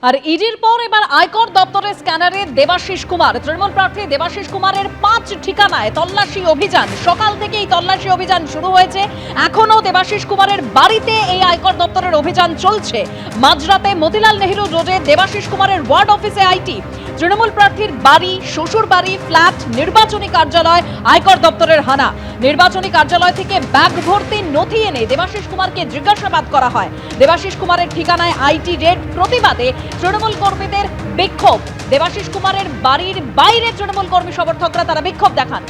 আর ইডির পর এবার আয়কর দপ্তরের স্ক্যানারে দেবাশিস কুমার, তৃণমূল প্রার্থী দেবাশিস কুমারের 5 ঠিকানায় তল্লাশি অভিযান। সকাল থেকেই তল্লাশি অভিযান শুরু হয়েছে। এখনো দেবাশিস কুমারের বাড়িতে এই আয়কর দপ্তরের অভিযান চলছে। মাঝরাতে মতিলাল নেহেরু রোডে দেবাশিস কুমারের ওয়ার্ড অফিসে আইটি, তৃণমূল প্রার্থীর বাড়ি, শ্বশুর বাড়ি, ফ্ল্যাট, নির্বাচনী কার্যালয়, আয়কর দপ্তরের হানা। নির্বাচনী কার্যালয় থেকে ব্যাগ ভর্তি নথি এনে দেবাশিস কুমারকে জিজ্ঞাসাবাদ করা হয়। দেবাশিস কুমারের ঠিকানায় আইটি রেড, প্রতিবাদে তৃণমূল কর্মীদের বিক্ষোভ। দেবাশিস কুমারের বাড়ির বাইরে তৃণমূল কর্মী সমর্থকরা তারা বিক্ষোভ দেখান।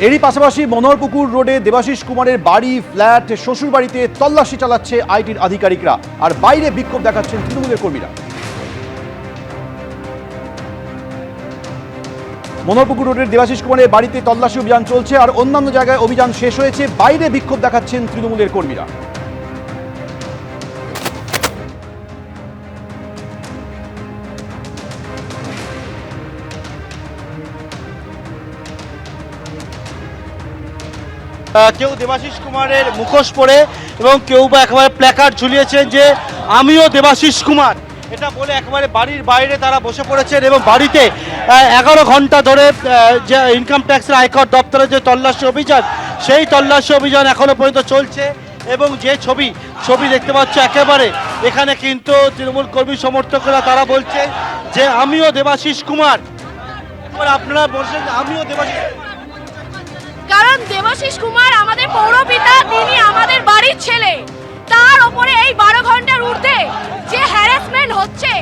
এরই পাশাপাশি মনোহরপুকুর রোডে দেবাশিস কুমারের বাড়ি, ফ্ল্যাট, শ্বশুর বাড়িতে তল্লাশি চালাচ্ছে আইটির আধিকারিকরা, আর বাইরে বিক্ষোভ দেখাচ্ছেন তৃণমূলের কর্মীরা। মনোহরপুকুর রোডের দেবাশিস কুমারের বাড়িতে তল্লাশি অভিযান চলছে, আর অন্যান্য জায়গায় অভিযান শেষ হয়েছে। বাইরে বিক্ষোভ দেখাচ্ছেন তৃণমূলের কর্মীরা। কেউ দেবাশিস কুমারের মুখোশ পরে এবং কেউ বা একেবারে প্ল্যাকার্ড ঝুলিয়েছেন যে আমিও দেবাশিস কুমার, এটা বলে একেবারে বাড়ির বাইরে তারা বসে পড়েছেন। এবং বাড়িতে 11 ঘন্টা ধরে যে ইনকাম ট্যাক্সের আয়কর দপ্তরের যে তল্লাশি অভিযান, সেই তল্লাশি অভিযান এখনো পর্যন্ত চলছে। এবং যে ছবি দেখতে পাচ্ছ একেবারে এখানে কিন্তু তৃণমূল কর্মী সমর্থকরা তারা বলছে যে আমিও দেবাশিস কুমার। এবার আপনারা বলছেন আমিও দেবাশিস, কারণ দেবাশিস কুমার আমাদের পৌরপিতা, তিনি আমাদের বাড়ির ছেলে। তার উপরে এই 12 ঘন্টার ঊর্ধ্বে যে হ্যারাসমেন্ট হচ্ছে,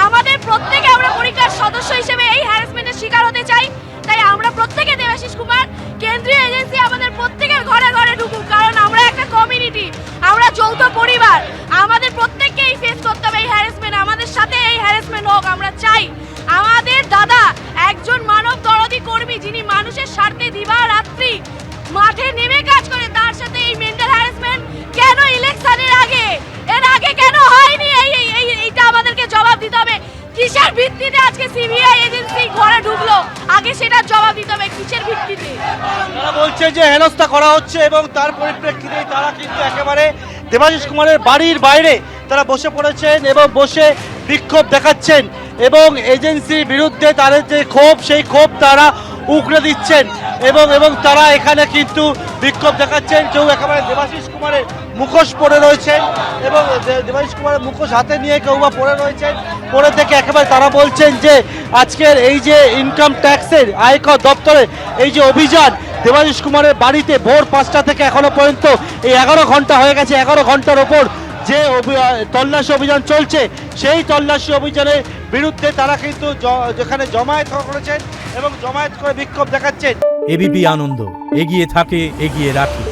আমাদের প্রত্যেকে, আমরা পরিকার সদস্য হিসেবে এই হ্যারাসমেন্টের শিকার হতে চাই। তাই আমরা প্রত্যেকে দেবাশিস কুমার কেন্দ্রীয় এজেন্সি আমাদের প্রত্যেকের ঘরে ঘরে ঢুকুক, কারণ আমরা একটা কমিউনিটি, আমরা যৌথ পরিবার। আমাদের প্রত্যেককেই ফেস করতে হবে এই হ্যারাসমেন্ট, আমাদের সাথে এই হ্যারাসমেন্ট হোক। আমরা চাই আমাদের দাদা একজন মানব দরদি কর্মী, যিনি মানুষের স্বার্থে দিবারাত্রি মাঠে নেমে কাজ করে, তার সাথে এই মেন্টাল হ্যারাসমেন্ট কেন ইলেকশনের আগে, এর আগে কেন হয়নি? এইটা আমাদেরকে জবাব দিতে হবে। কিসের ভিত্তিতে আজকে সিবিআই এজেন্সি ঘরে ঢুকলো, আগে সেটা জবাব দিতে হবে। কিসের ভিত্তিতে? তারা বলছে যে হেনস্থা করা হচ্ছে এবং তার পরিপ্রেক্ষিতে তারা কিন্তু একেবারে দেবাশিস কুমারের বাড়ির বাইরে তারা বসে পড়েছেন এবং বসে বিক্ষোভ দেখাচ্ছেন এবং এজেন্সির বিরুদ্ধে তাদের যে ক্ষোভ, সেই ক্ষোভ তারা উগড়ে দিচ্ছেন এবং তারা এখানে কিন্তু বিক্ষোভ দেখাচ্ছেন। কেউ একেবারে দেবাশিস কুমারের মুখোশ পরে রয়েছেন এবং দেবাশিস কুমারের মুখোশ হাতে নিয়ে কেউ বা পরে রয়েছেন। পরে থেকে একেবারে তারা বলছেন যে আজকের এই যে ইনকাম ট্যাক্সের আয়কর দপ্তরের এই যে অভিযান, দেবাশিস কুমারের বাড়িতে ভোর 5টা থেকে এখনো পর্যন্ত এই 11 ঘন্টা হয়ে গেছে। 11 ঘন্টার ওপর যে তল্লাশি অভিযান চলছে, সেই তল্লাশি অভিযানের বিরুদ্ধে তারা কিন্তু যেখানে জমায়েত করেছেন এবং জমায়েত করে বিক্ষোভ দেখাচ্ছেন। এবিপি আনন্দ, এগিয়ে থাকে, এগিয়ে রাখে।